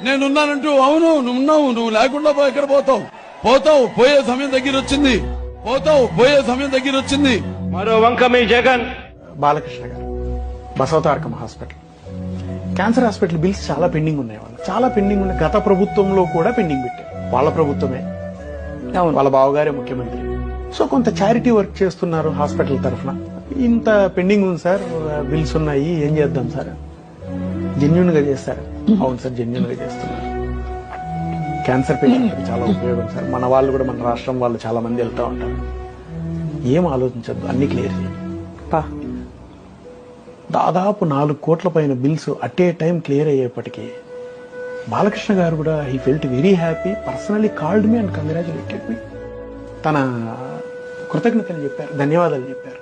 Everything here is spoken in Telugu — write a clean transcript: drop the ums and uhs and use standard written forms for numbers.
నేనున్నానంటూ అవును నువ్వు ఉన్నావు, నువ్వు లేకుండా ఎక్కడ పోతావు? పోతావు, పోయే సమయం దగ్గర వచ్చింది. పోతావు, పోయే సమయం దగ్గర వచ్చింది. మరో వంక మీ జగన్ బాలకృష్ణ గారు Basavatarakam hospital, cancer hospital bills చాలా పెండింగ్ ఉన్నాయి. వాళ్ళు చాలా పెండింగ్ ఉన్నాయి. గత ప్రభుత్వంలో కూడా పెండింగ్ పెట్టారు. వాళ్ళ ప్రభుత్వమే, వాళ్ళ బావగారే ముఖ్యమంత్రి. సో కొంత చారిటీ వర్క్ చేస్తున్నారు హాస్పిటల్ తరఫున. ఇంత పెండింగ్ ఉంది సార్, బిల్స్ ఉన్నాయి, ఏం చేద్దాం సార్? జెన్యున్ గా చేస్తారు. అవును సార్, జెన్యున్ గా చేస్తున్నారు. క్యాన్సర్ పేషెంట్కి చాలా ఉపయోగం సార్. మన వాళ్ళు కూడా, మన రాష్ట్రం వాళ్ళు చాలా మంది వెళ్తూ ఉంటారు. ఏం ఆలోచించద్దు, అన్ని క్లియర్ చేయండి. దాదాపు 4 కోట్ల పైన bills at a time clear అయ్యేప్పటికీ బాలకృష్ణ గారు కూడా he felt very happy. Personally called me and congratulated me. తన కృతజ్ఞతలు చెప్పారు, ధన్యవాదాలు చెప్పారు.